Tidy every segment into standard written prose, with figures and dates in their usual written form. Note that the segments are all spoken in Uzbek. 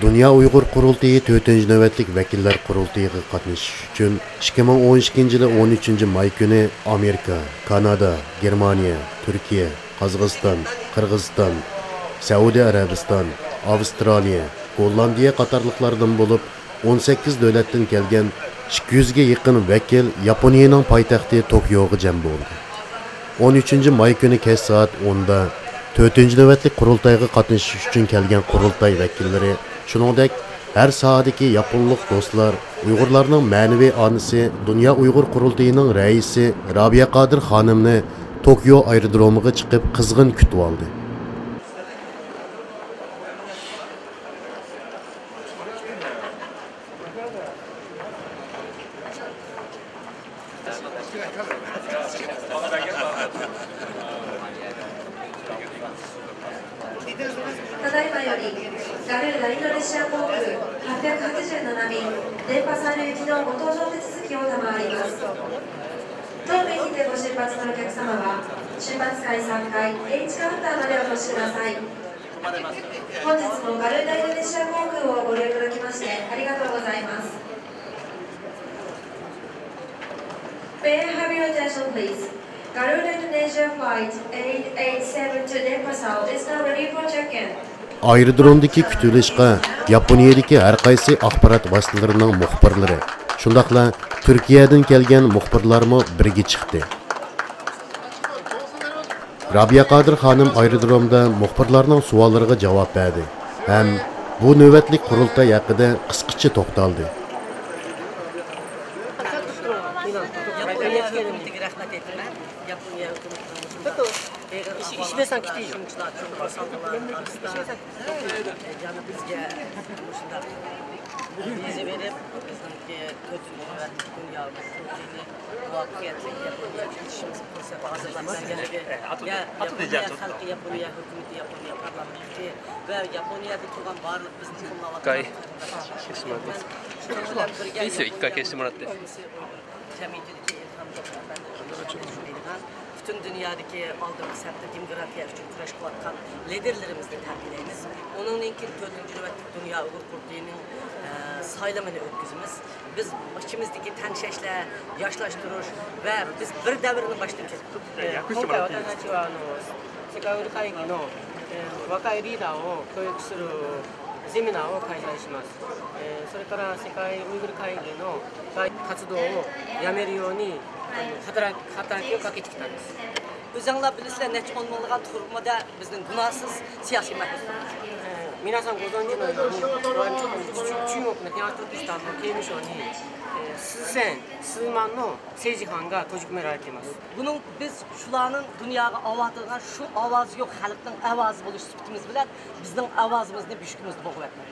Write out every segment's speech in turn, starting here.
Dünya Uyghur Qurultayı 4-nji nöwetlik vekiller qurultaýyga gatnaşyş üçin 2012 ýyly 13 may güni Amerika, Kanada, Germaniya, Türkiye, Qazaqstan, Qırgızstan, Saudiya Arabistan, Avstraliya, Gollandiya qatarlıklardan bolup 18 döwletden kelgen 200 ge ýakyn vekil Yaponiýanyň paýtagty Tokyoga jam boldy. 13 may günü kech saat 10-da 4-nji nöwetlik qurultaýyga gatnaşyş üçin kelgen qurultay vekilleri, shuningdek her sahadagi yaponlik do'stlar, Uyg'urlarning ma'naviy onasi, Dünya Uyg'ur qurultayining raisi Robiya Qodir xonimni Tokyo aerodromiga chiqib qizg'in kutib oldi. May I have your attention, please? Garuda Indonesia flight 887 to Denpasar is now ready for check-in. Aerodromdaki kütülüşqa Yaponiyadagi har qaysi axborot vositalarining muxbirlari, shundaqla Turkiyadan kelgan muxbirlarmi birga chiqdi. Robiya Qodir xonim aerodromda muxbirlarning savollariga javob berdi ham bu navbatlik qurultay haqida qisqacha to'xtaldi. İşmesen gidiyor. Yani bizge bize verip bizimki kötü dünya kurultayını muvaffakiyetli Yaponiya işimiz fırsatı hazırlamak ya Yaponiya halkı Yaponiya hükümeti Yaponiya parlamenti ve Yaponiya'da tutan varlık bizim kullanılan İyisi yok, ilk kez şımarttı. Bütün dünyadaki aldığımız hepte demokratiya için kuraş kılatkan liderlerimizni terbiyelerimiz. Onun için 4. nöbetlik Dünya Uyghur Qurultayının saylamını ötküzümüz. Biz içimizdeki tenşeşle yaşlaştırır ve biz bir devrini başlayıp kestik. 今回私たちは世界ウル会議の若いリーダーを教育するセミナーを開催します。それから世界ウイグル会議の活動をやめるように働きをかけてきたんです。 Özünler bilirler neçe olmalıgan turmada bizden günahsız siyasi mahkeme. 皆さんご存知のように、中国の東トルキスタンの刑務所に数千、数万の政治犯が閉じ込められています。 Bunun biz şularının dünyaya avatılan şu avazı yok, halkın avazı buluş sütümüz bilen bizden avazımızı büyüşkümüzü boğu etmek.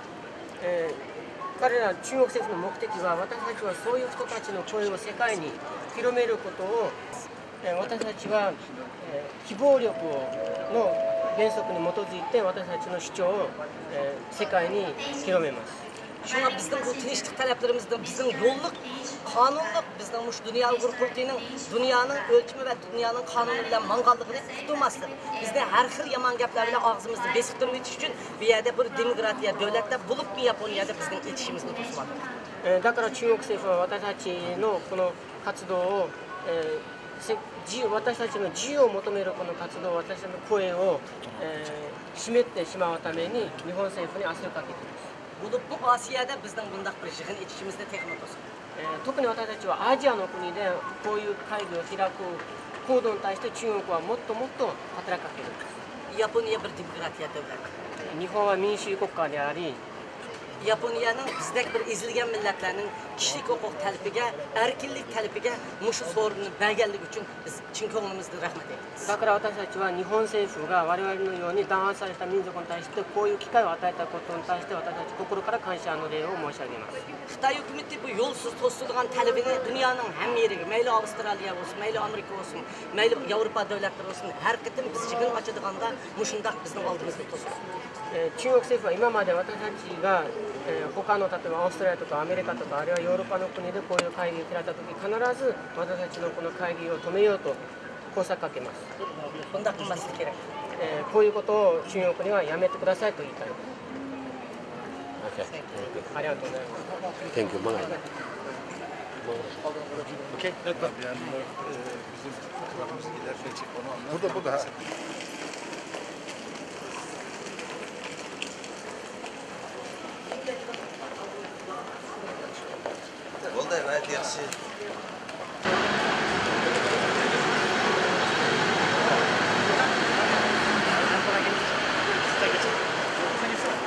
彼ら中国政府の目的は私たちはそういう人たちの声を世界に広めることを私たちは非暴力の原則に基づいて私たちの主張を世界に広めます。 Şuna bizden bu tinçlik taleplerimizden bizden yolluk, kanunluk, bizden bu Dünya Uyghur Qurultayının dünyanın ölçümü ve dünyanın kanunu ile mangallıqını tutulmasıdır. Bizde her xil yaman gaplar bilen ağzımızı besittirmek için bir yerde bir demokratiya, devletler bulup bir Yaponiyada bizden iletişimimizni tutmadı. だから中国政府は私たちのこの活動を私たちの自由を求めるこの活動、私たちの声を締めてしまうために日本政府に圧力をかけています。 Bulup bu Asya'da bizden bundak bir jığın içişimizde teknik olsun. 特に私たちはアジアの国でこういう会議を開く行動に対して中国はもっともっと働きかけるんです。 Japonya bir demokratiya devleti. 日本は民主主義国家であり、 Yaponiyanın bizdeki bir izilgen milletlerinin kişilik hukuk talebiga, erkinlik talebiga muşu sorununu belgelik için biz çin koğunumuzda rahmet ederiz. だから私たちは日本政府が我々のように弾圧された民族に対してこういう機会を与えたことに対して私たち心から感謝の礼を申し上げます。 Xitay hükümeti bu yolsuz tostulgan talebini dünyanın hem yeri, meyli Avustralya olsun, meyli Amerika olsun, meyli Avrupa devletleri olsun, her kıtım biz çıkın açıdığında muşundak bizim aldığımızda tostulgan. 中国政府は今まで私たちが他の例えばオーストラリアとかアメリカとかあるいはヨーロッパの国でこういう会議を開いたとき必ず私たちのこの会議を止めようと工作かけます。こういうことを中国にはやめてくださいと言いたい。ありがとうございます。 Thank you. Bana. Okey. Evet tabii yani bizim fotoğrafımızı giderken çek onu anlar. Burada. Oldu evet yaxşı.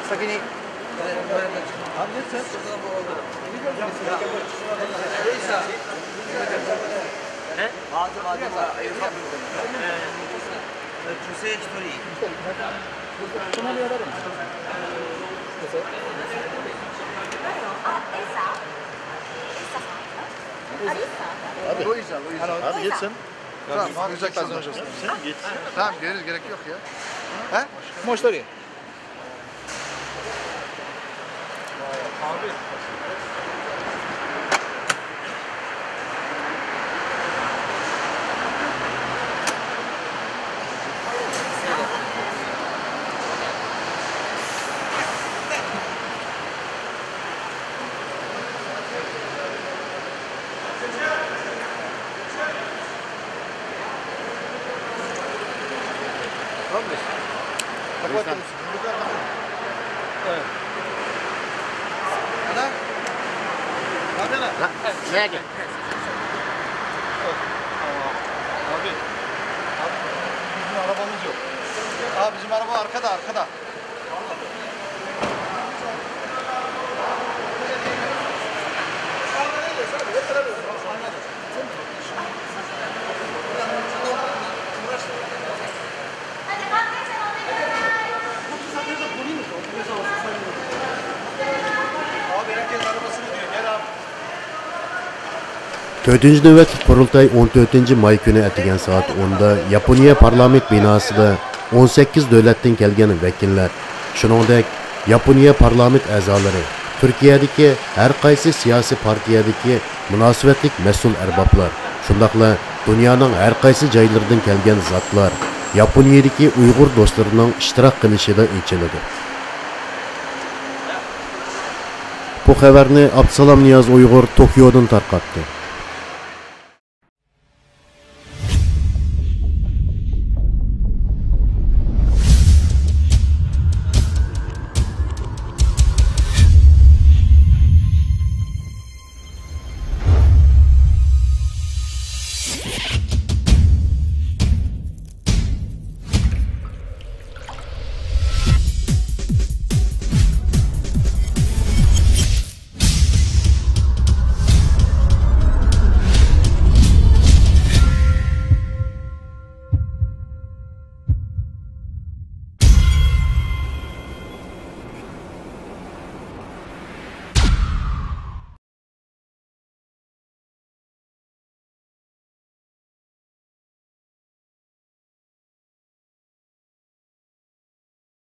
Sakini. Abi sen. Köse histori. Abi Luisa. Abi gitsin. Tamam, uzaklaşın. Sen git. Tamam, gerek yok ya. He? Moştori. Abi. Ne gel? Abi bizim arabamız yok. Abi bizim araba arkada. Abi herkes arabasını diyor. Gel abi. 4. növbetlik qurultay 14 may kuni atigan soat 10da Yaponiya parlament binosida 18 davlatdan kelgan vakillar, shuningdek Yaponiya parlament a'zolari, Turkiyadagi har qaysi siyosiy partiyadagi munosabatlik mas'ul arboblar, shundaqla dunyoning har qaysi joylaridan kelgan zotlar Yaponiyadagi Uyg'ur do'stlarining ishtirok qilishida ochiladi. Bu xabarni Abdusalom Niyoz Uyg'ur Tokiodan tarqatdi.